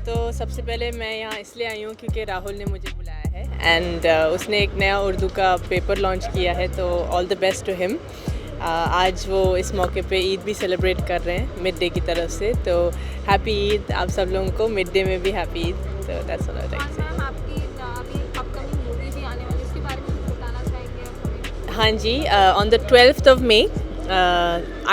तो सबसे पहले मैं यहाँ इसलिए आई हूँ क्योंकि राहुल ने मुझे बुलाया है एंड उसने एक नया उर्दू का पेपर लॉन्च किया है, तो all the best to him. आज वो इस मौके पे ईद भी सेलिब्रेट कर रहे हैं मिड डे की तरफ से, तो हैप्पी ईद आप सब लोगों को, मिड डे में भी हैप्पी ईद। तो that's all I like to say. आपकी अभी अपकमिंग मूवी भी आने वाली है, उसके बारे में कुछ बताना चाहेंगे आप हमें? हाँ जी, on the 12th of May,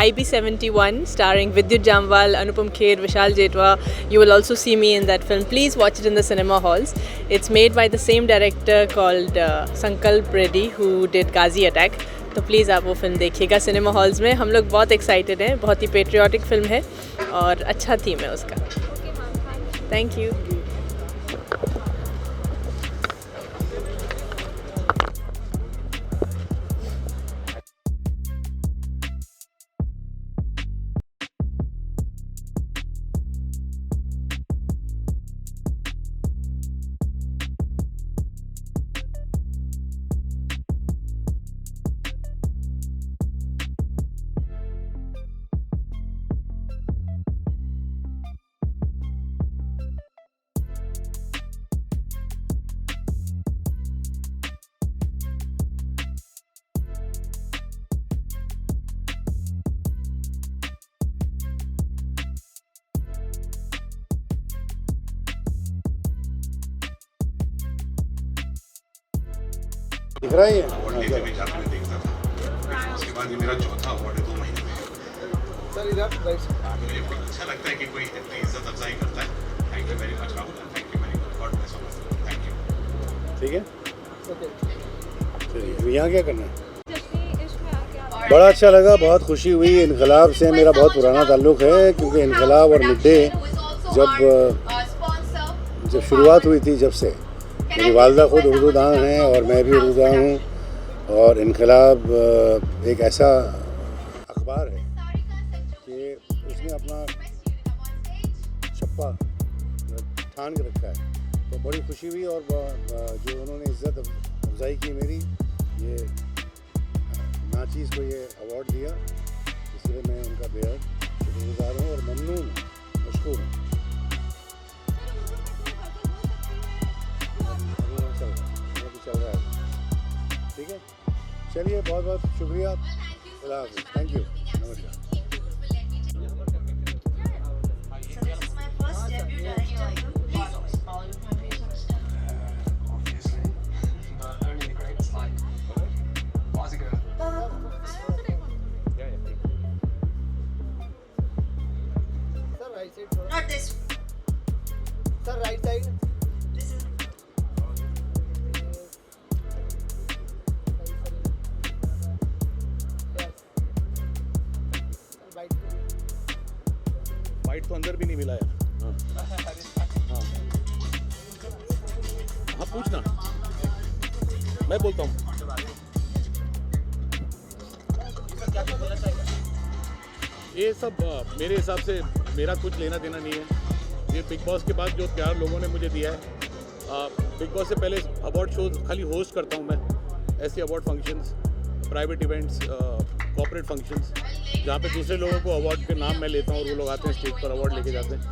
IB71 starring Vidyut Jamwal, Anupam Kher, Vishal Jetwa. You will also see me in that film. Please watch it in the cinema halls. It's made by the same director called Sankalp Reddy who did Ghazi Attack. तो please आप वो film देखिएगा cinema halls में। हम लोग बहुत excited हैं, बहुत ही पेट्रियाटिक फिल्म है और अच्छा थीम है उसका। Okay ma'am, thank you. दिख रहा ही है। अवार्ड लेते हुए जाते हुए देखता था। उसके बाद ये मेरा चौथा अवार्ड है 2 महीने में। सर इधर मुझे बहुत अच्छा लगता है कि कोई इतनी इज्जत अफजाई करता है। Thank you very much Rahul, thank you very much, God bless all, thank you. ठीक है, चलिए यहाँ क्या करना है। जश्न इश्क में आके आप बड़ा अच्छा लगा, बहुत खुशी हुई। इनकलाब से मेरा बहुत पुराना ताल्लुक़ है, क्योंकि इनकलाब और मिड डे जब शुरुआत हुई थी, जब से मेरी वालदा ख़ुद उर्दू दान हैं और मैं भी उर्दू दान हूँ। और इनकलाब एक ऐसा अखबार है कि उसने अपना छप्पा ठान के रखा है, तो बड़ी खुशी हुई। और जो उन्होंने इज़्ज़त अफजाई की मेरी, ये नाचीज़ को ये अवार्ड दिया, इसलिए मैं उनका बेहद शुक्रगुज़ार हूँ और ममनून हूँ, मशकूर हूँ। चल रहा है, ठीक है, चलिए, बहुत बहुत शुक्रिया। अल्लाह हाफ़िज़, थैंक यू, नमस्कार। Not this. Sir, right side. This is. White तो अंदर भी नहीं मिला यार। हाँ पूछना, मैं बोलता हूँ। ये सब मेरे हिसाब से मेरा कुछ लेना देना नहीं है। ये बिग बॉस के बाद जो प्यार लोगों ने मुझे दिया है, बिग बॉस से पहले अवार्ड शोज खाली होस्ट करता हूँ मैं, ऐसे award functions, private events, corporate functions, जहाँ पे दूसरे लोगों को अवार्ड के नाम मैं लेता हूँ और वो लोग आते हैं स्टेज पर अवार्ड लेके जाते हैं।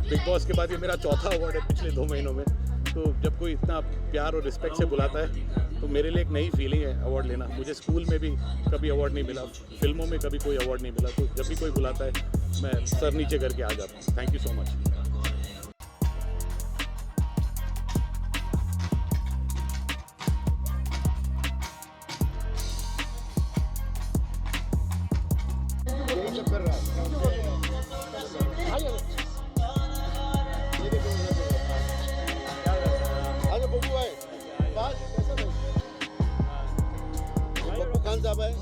बिग बॉस के बाद ये मेरा चौथा अवार्ड है पिछले 2 महीनों में। तो जब कोई इतना प्यार और रिस्पेक्ट से बुलाता है तो मेरे लिए एक नई फीलिंग है अवार्ड लेना। मुझे स्कूल में भी कभी अवार्ड नहीं मिला, फिल्मों में कभी कोई अवार्ड नहीं मिला, तो जब भी कोई बुलाता है मैं सर नीचे करके आ जाता हूँ। Thank you so much. Khan साहब है,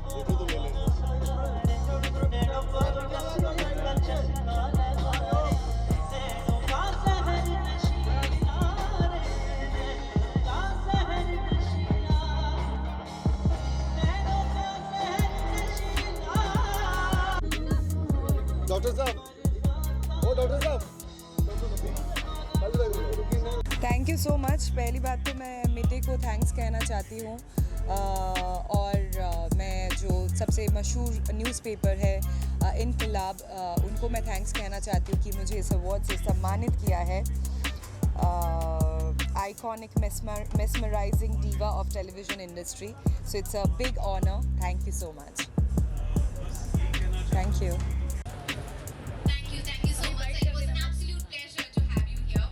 फोटो तो ले लें। डॉक्टर साहब, ओ डॉक्टर साहब, थैंक यू सो मच। पहली बात तो मैं मिड डे को थैंक्स कहना चाहती हूँ और मैं जो सबसे मशहूर न्यूज़पेपर है इनकलाब, उनको मैं थैंक्स कहना चाहती हूँ कि मुझे इस अवार्ड से सम्मानित किया है। Iconic mesmerizing diva of television industry. So it's a big honor. Thank you so much. Thank you. Thank you so much. It was an absolute pleasure to have you here.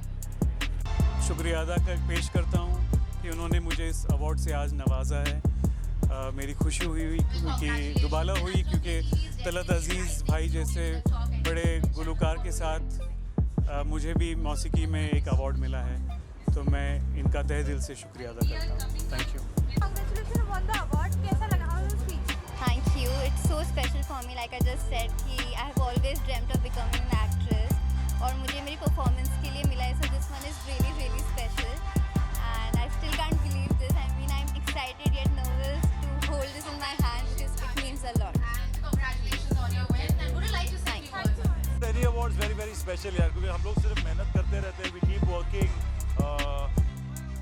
शुक्रिया अदा पेश करता हूँ कि उन्होंने मुझे इस अवार्ड से आज नवाजा है। मेरी खुशी हुई कि दुबाला हुई, क्योंकि तलत अज़ीज़ भाई जैसे बड़े गुलकार के साथ मुझे भी मौसीकी में एक अवार्ड मिला है, तो मैं इनका तहे दिल से शुक्रिया अदा करता हूँ। Thank you. Congratulations on the award. कैसा लगा? How was the speech? Thank you. It's so special for me. Like I just said कि I have always dreamt of becoming an actress और मुझे मेरी performance के लिए मिला है, so this one is really really special and I still can't believe this. I mean I'm excited yet nervous to hold this in my hand because it means a lot. And congratulations on your win. And would you like to say any words? Any awards very special यार, क्योंकि हम लोग सिर्फ मेहनत करते रहते हैं, we keep working.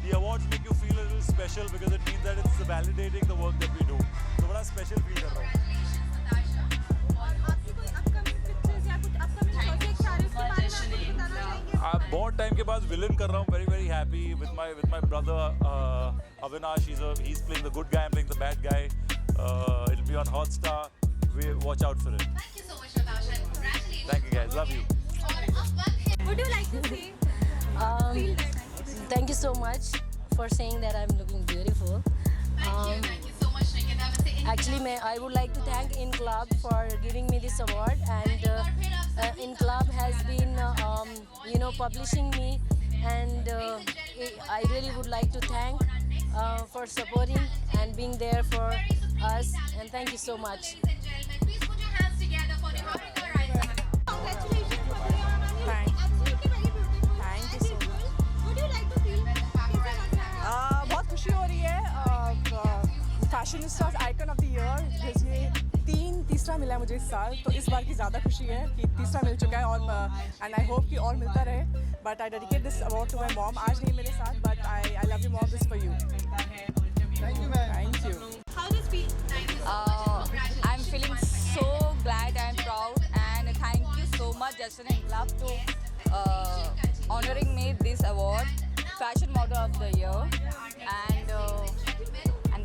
The awards make you feel a little special because it means that it's validating the work that we do. तो बड़ा special feel कर रहा हूँ। आपकी कोई upcoming pictures या कुछ upcoming projects आ रहे हैं, उसके बारे में आप कुछ बताना चाहेंगे? आप बहुत टाइम के बाद विलन कर रहा हूँ, very happy with my brother Avinash. He's playing the good guy, I'm playing the bad guy. It'll be on Hotstar. Watch out for it. Thank you so much, Natasha. And congratulations. Thank you guys, love you. और अब वक्त है Would you like to say? Feel that. Thank you so much for saying that I'm looking beautiful. Thank you so much, Nikita. वैसे इन- Actually, I would like to thank Inclab for giving me this award, and Inclab has been, publishing me, and I really would like to thank for supporting and being there for us, and thank you so much. Ladies and gentlemen, please put your hands together for Niharika Rai. Congratulations for the honor. Thank- Absolutely very beautiful. Thank you As so usual. Would you like to feel? कैसा लग रहा है? बहुत खुशी हो रही है। Fashionista icon of the year ये तीसरा मिला है मुझे इस साल, तो इस बार की ज़्यादा खुशी है कि तीसरा मिल चुका है, और एंड आई होप कि और मिलता रहे। But I dedicate this award to my mom. आज नहीं मेरे साथ, but I love you mom, this for you. Thank you ma'am. Thank you. How does it feel? Thank you so much. Congratulations. I'm feeling so glad and proud, and thank you so much Justin and Club to honoring me this award, Fashion Model of the Year, and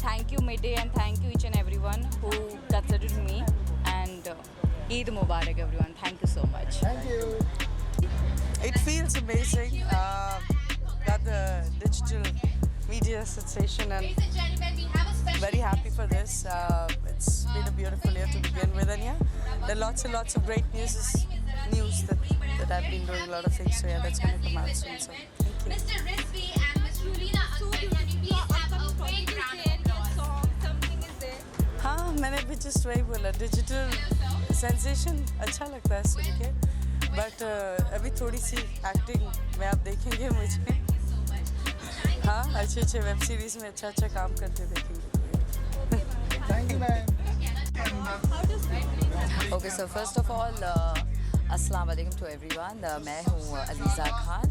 thank you Midday, and thank you each and everyone who considered me, and Eid Mubarak everyone. Thank you so much. It feels amazing that the digital media sensation, and Ladies and gentlemen, we have a special very happy for this. It's been a beautiful year to begin with, and yeah, there are lots and lots of great news that I've been doing a lot of things, so yeah, that's going to come out soon. So thank you. Mr. Rizvi and Miss Rulina Akhtar. Can you please have a big round of applause? Something is there. हाँ, मैंने भी just वही बोला, digital sensation अच्छा लगता है सुन के, but अभी थोड़ी सी एक्टिंग में आप देखेंगे मुझे, हाँ, अच्छे वेब सीरीज़ में अच्छा काम करते देखेंगे। Thank you ma'am. Okay, so first of all, अस्सलाम वालेकुम to everyone. मैं हूँ अलीज़ा खान,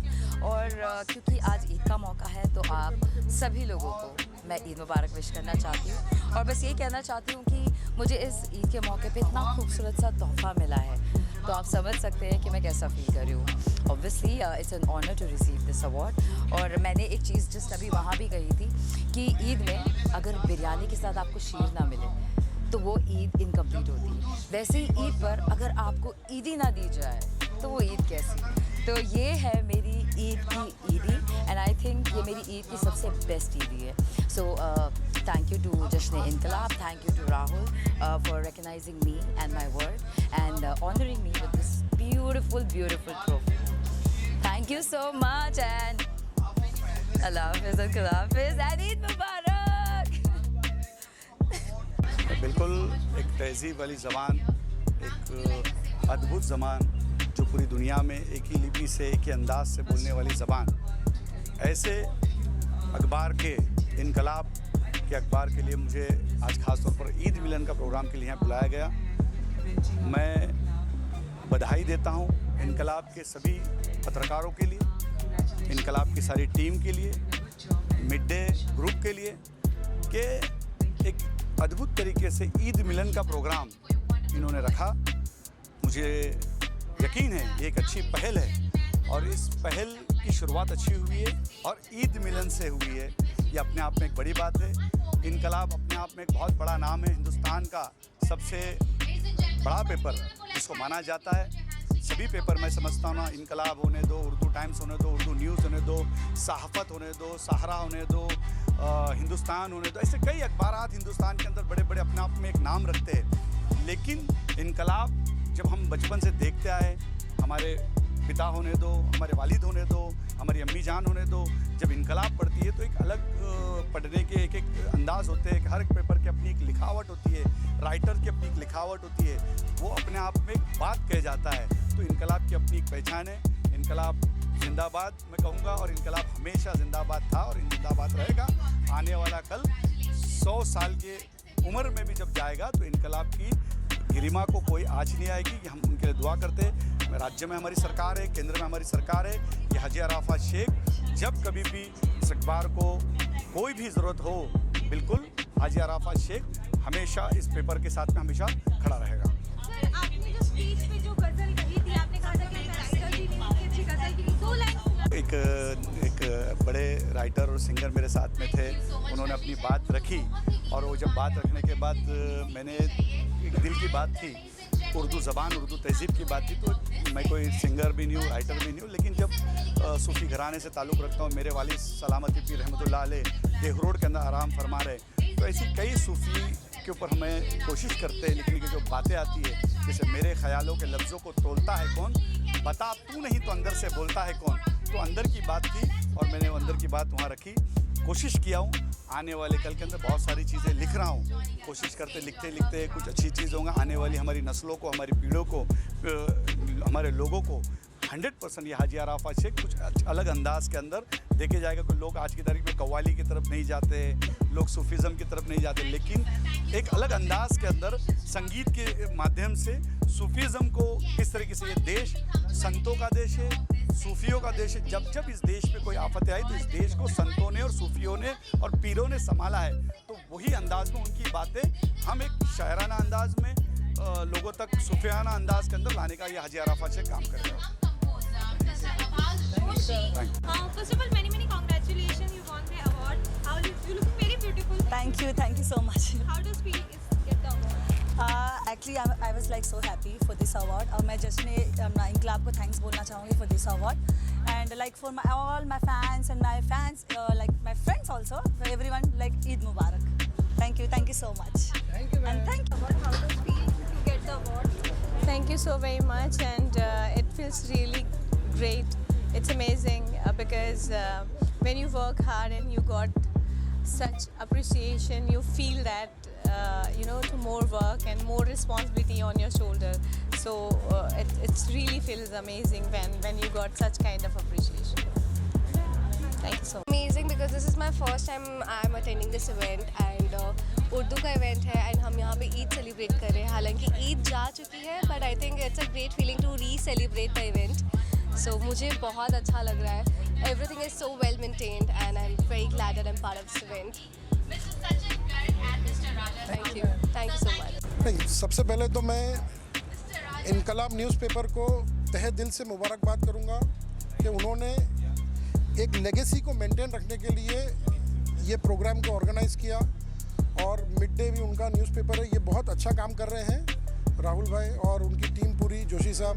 और क्योंकि आज ईद का मौका है तो आप सभी लोगों को मैं ईद मुबारक विश करना चाहती हूँ, और बस ये कहना चाहती हूँ कि मुझे इस ईद के मौके पे इतना खूबसूरत सा तोहफ़ा मिला है, तो आप समझ सकते हैं कि मैं कैसा फील कर रही हूँ। Obviously it's an honour to receive this award, और मैंने एक चीज़ जस्ट अभी वहाँ भी कही थी कि ईद में अगर बिरयानी के साथ आपको शीर ना मिले तो वो ईद इनकम्प्लीट होती है। वैसे ही ईद पर अगर आपको ईदी ना दी जाए तो वो ईद कैसी। तो ये है मेरी ईद की ईदी, एंड आई थिंक ये मेरी ईद की सबसे बेस्ट ईदी है। So thank you to Jashn Inquilab, thank you to Rahul for recognizing me and my work and honouring me with this beautiful trophy. Thank you so much, and अल्लाह हाफिज़, अल्लाह हाफिज़, एंड ईद मुबारक। बिल्कुल एक तहज़ीब वाली ज़बान, एक अद्भुत ज़बान जो पूरी दुनिया में एक ही लिपि से एक ही अंदाज से बोलने वाली ज़बान। ऐसे अखबार के इनकलाब के अखबार के लिए मुझे आज ख़ास तौर पर ईद मिलन का प्रोग्राम के लिए यहाँ बुलाया गया। मैं बधाई देता हूँ इनकलाब के सभी पत्रकारों के लिए, इनकलाब की सारी टीम के लिए, मिड डे ग्रुप के लिए, कि एक अद्भुत तरीके से ईद मिलन का प्रोग्राम इन्होंने रखा, मुझे यकीन है ये एक अच्छी पहल है और इस पहल की शुरुआत अच्छी हुई है और ईद मिलन से हुई है। ये अपने आप में एक बड़ी बात है। इनकलाब अपने आप में एक बहुत बड़ा नाम है, हिंदुस्तान का सबसे बड़ा पेपर जिसको माना जाता है। सभी पेपर मैं समझता हूँ ना, इनकलाब होने दो, उर्दू टाइम्स होने दो, उर्दू न्यूज़ होने दो, सहाफ़त होने दो, सहारा होने दो, हिंदुस्तान होने दो, ऐसे कई अखबारात हिंदुस्तान के अंदर बड़े बड़े अपने आप में एक नाम रखते हैं। लेकिन इनकलाब जब हम बचपन से देखते आए, हमारे पिता होने दो, हमारे वालिद होने दो, हमारी अम्मी जान होने दो, जब इनकलाब पढ़ती है तो एक अलग पढ़ने के एक अंदाज़ होते हैं कि हर एक पेपर की अपनी एक लिखावट होती है, राइटर की अपनी एक लिखावट होती है, वो अपने आप में एक बात कह जाता है। तो इनकलाब की अपनी एक पहचान है। इनकलाब जिंदाबाद मैं कहूँगा और इनकलाब हमेशा जिंदाबाद था और जिंदाबाद रहेगा। आने वाला कल 100 साल के उम्र में भी जब जाएगा तो इनकलाब की गरिमा को कोई आँच नहीं आएगी। हम उनके लिए दुआ करते हैं। राज्य में हमारी सरकार है, केंद्र में हमारी सरकार है। ये हाजी अराफात शेख जब कभी भी इस अखबार को कोई भी ज़रूरत हो, बिल्कुल हाजी अराफात शेख हमेशा इस पेपर के साथ में हमेशा खड़ा रहेगा। सर, आपने जो स्पीच पे जो गज़ल कही थी, आपने कहा था कि राइटर जी ने अच्छी गज़ल की 2 लाइन। एक बड़े राइटर और सिंगर मेरे साथ में थे, उन्होंने अपनी बात रखी और वो जब बात रखने के बाद मैंने एक दिल की बात थी, उर्दू ज़बान, उर्दू तहज़ीब की बात थी। तो मैं कोई सिंगर भी नहीं हूँ, राइटर भी नहीं हूँ, लेकिन जब सूफ़ी घराने से ताल्लुक़ रखता हूँ, मेरे वालिद सलामती पीर रहमतुल्लाह अलैह देहरोड के अंदर आराम फरमा रहे, तो ऐसी कई सूफ़ी के ऊपर हमें कोशिश करते हैं लिखने की जो बातें आती है, जैसे मेरे ख्यालों के लफ्ज़ों को तोलता है कौन, बता तू नहीं तो अंदर से बोलता है कौन। तो अंदर की बात थी और मैंने अंदर की बात वहाँ रखी। कोशिश किया हूँ आने वाले कल के अंदर बहुत सारी चीज़ें लिख रहा हूँ। कोशिश करते लिखते लिखते कुछ अच्छी चीज़ होगा आने वाली हमारी नस्लों को, हमारी पीढ़ियों को, हमारे लोगों को 100% ये हाजी अराफात शेख कुछ अलग अंदाज के अंदर देखे जाएगा। कोई लोग आज की तारीख में कव्वाली की तरफ नहीं जाते, लोग सूफीज़म की तरफ नहीं जाते, लेकिन एक अलग अंदाज के अंदर संगीत के माध्यम से सूफीज़म को किस तरीके से, ये देश संतों का देश है, सूफियों का देश है। जब जब इस देश पे कोई आफत आई तो इस देश को संतों ने और सूफियों ने और पीरों ने संभाला है। तो वही अंदाज में उनकी बातें हम एक शायराना अंदाज में लोगों तक सूफियाना अंदाज के अंदर लाने का ये हाजी अराफात शेख काम करेगा। First of all, many congratulations. You won the award. You looking very beautiful. Thank you so much. How does feeling get the award? Actually, I was like so happy for this award. और मैं जश्न इनकलाब को thanks बोलना चाहूँगी for this award. And like for all my fans and my fans, like my friends also, for everyone, like Eid Mubarak. Thank you so much. Thank you, and thank you. How does it feel to get the award? Thank you so very much, and it feels really great. It's amazing because when you work hard and you got such appreciation, you feel that to more work and more responsibility on your shoulder. So it really feels amazing when you got such kind of appreciation. Thank you so much. Amazing because this is my first time I'm attending this event and Urdu का event है and हम यहाँ पे Eid celebrate कर रहे हैं। हालांकि ईद जा चुकी है but I think it's a great feeling to recelebrate the event. So मुझे बहुत अच्छा लग रहा है। Everything is so well maintained and I am very glad that I am part of this event. Thank you so much. नहीं, सबसे पहले तो मैं इनकलाब न्यूज़पेपर को तहे दिल से मुबारकबाद करूँगा कि उन्होंने एक लेगेसी को मेंटेन रखने के लिए ये प्रोग्राम को ऑर्गेनाइज़ किया और मिड डे भी उनका न्यूज़पेपर है। ये बहुत अच्छा काम कर रहे हैं राहुल भाई और उनकी टीम पूरी, जोशी साहब,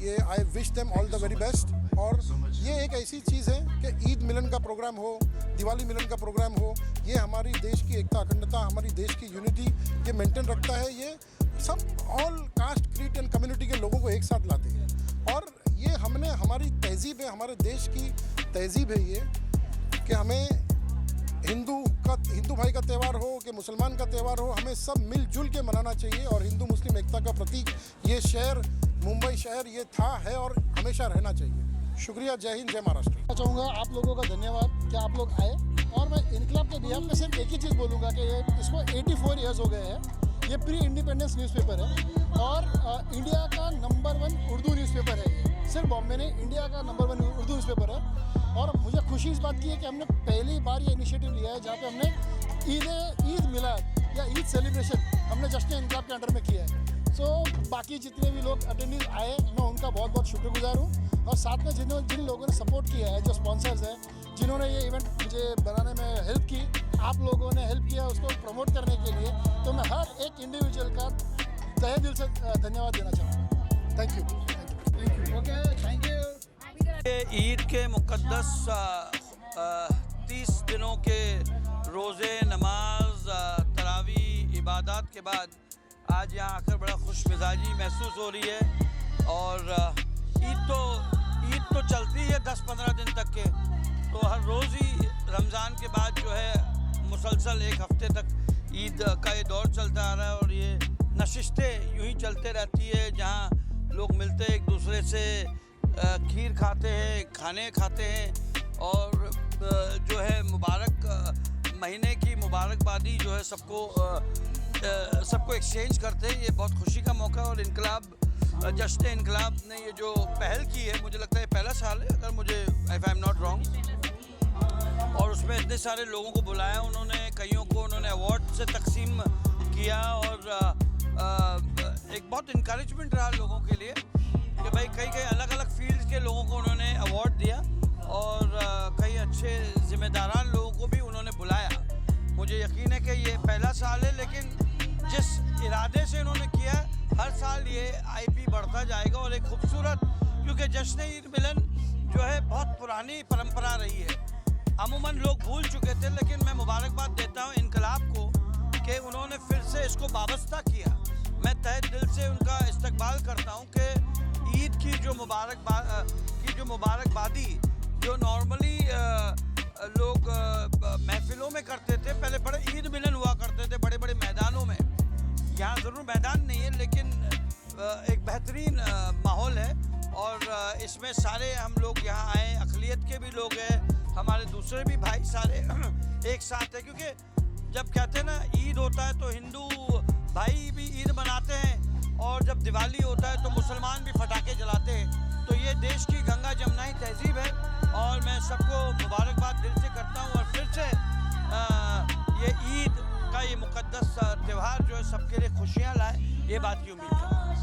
ये I wish them all the very best. और ये एक ऐसी चीज़ है कि ईद मिलन का प्रोग्राम हो, दिवाली मिलन का प्रोग्राम हो, ये हमारी देश की एकता, अखंडता, हमारी देश की यूनिटी ये मेंटेन रखता है। ये सब all cast, creed and community के लोगों को एक साथ लाते हैं और ये हमने, हमारी तहज़ीब है, हमारे देश की तहज़ीब है ये कि हमें हिंदू भाई का त्यौहार हो कि मुसलमान का त्यौहार हो, हमें सब मिलजुल के मनाना चाहिए। और हिंदू मुस्लिम एकता का प्रतीक ये शहर, मुंबई शहर, ये था, है और हमेशा रहना चाहिए। शुक्रिया, जय हिंद, जय महाराष्ट्र। मैं चाहूँगा आप लोगों का धन्यवाद कि आप लोग आए और मैं इनकलाब के बिहाफ में सिर्फ एक ही चीज़ बोलूँगा कि इसको 84 ईयर्स हो गए हैं। ये प्री इंडिपेंडेंस न्यूज़पेपर है और इंडिया का नंबर 1 उर्दू न्यूज़पेपर है। ये सिर्फ बॉम्बे नहीं, इंडिया का नंबर 1 उर्दू न्यूज़पेपर है। और मुझे खुशी इस बात की है कि हमने पहली बार ये इनिशिएटिव लिया है जहाँ पे हमने ईद मिलाद या ईद सेलिब्रेशन हमने जश्न इनकलाब के अंडर में किया है। सो बाकी जितने भी लोग अटेंडीज आए मैं उनका बहुत बहुत शुक्रगुजार हूँ और साथ में जिन लोगों ने सपोर्ट किया है, जो स्पॉन्सर्स हैं, जिन्होंने ये इवेंट मुझे बनाने में हेल्प की, आप लोगों ने हेल्प किया उसको प्रमोट करने के लिए, तो मैं हर एक इंडिविजुअल का तहे दिल से धन्यवाद देना चाहूँगा। Thank you. Okay, thank you. Eid के मुक़द्दस 30 दिनों के रोज़े, नमाज, तरावी, इबादत के बाद आज यहाँ आकर बड़ा खुश मिजाजी महसूस हो रही है। और ईद तो चलती है 10-15 दिन तक के, तो हर रोज़ ही रमज़ान के बाद जो है मुसलसल एक हफ़्ते तक ईद का ये दौर चलता आ रहा है और ये नशिस्तें यूँ ही चलते रहती है जहाँ लोग मिलते हैं एक दूसरे से, खीर खाते हैं, खाने खाते हैं और जो है मुबारक महीने की मुबारकबादी जो है सबको एक्सचेंज करते हैं। ये बहुत खुशी का मौका और जश्न इनकलाब ने ये जो पहल की है, मुझे लगता है पहला साल है अगर मुझे if I am not wrong, और उसमें इतने सारे लोगों को बुलाया उन्होंने, कईयों को उन्होंने अवार्ड से तकसीम किया और एक बहुत इनकरेजमेंट रहा लोगों के लिए कि भाई कई अलग अलग फील्ड्स के लोगों को उन्होंने अवार्ड दिया और कई अच्छे ज़िम्मेदारान लोगों को भी उन्होंने बुलाया। मुझे यकीन है कि ये पहला साल है, लेकिन जिस इरादे से इन्होंने किया हर साल ये IP बढ़ता जाएगा और एक खूबसूरत, क्योंकि जश्न ईद मिलन जो है बहुत पुरानी परंपरा रही है, अमूमन लोग भूल चुके थे, लेकिन मैं मुबारकबाद देता हूँ इनकलाब को कि उन्होंने फिर से इसको वाबस्ता किया। मैं तहे दिल से उनका इस्तकबाल करता हूँ कि ईद की जो मुबारकबादी जो नॉर्मली लोग महफिलों में करते थे, पहले बड़े ईद मिलन हुआ करते थे बड़े बड़े मैदानों में, यहाँ ज़रूर मैदान नहीं है लेकिन एक बेहतरीन माहौल है और इसमें सारे हम लोग यहाँ आए, अक़लियत के भी लोग हैं, हमारे दूसरे भी भाई सारे एक साथ हैं, क्योंकि जब कहते हैं ना ईद होता है तो हिंदू भाई भी ईद मनाते हैं और जब दिवाली होता है तो मुसलमान भी पटाखे जलाते हैं। तो ये देश की गंगा जमुनाई तहजीब है और मैं सबको मुबारकबाद दिल से करता हूँ और फिर से ये ईद का ये मुक़द्दस त्यौहार जो है सबके लिए खुशियाँ लाए, ये बात की उम्मीद करता हूँ।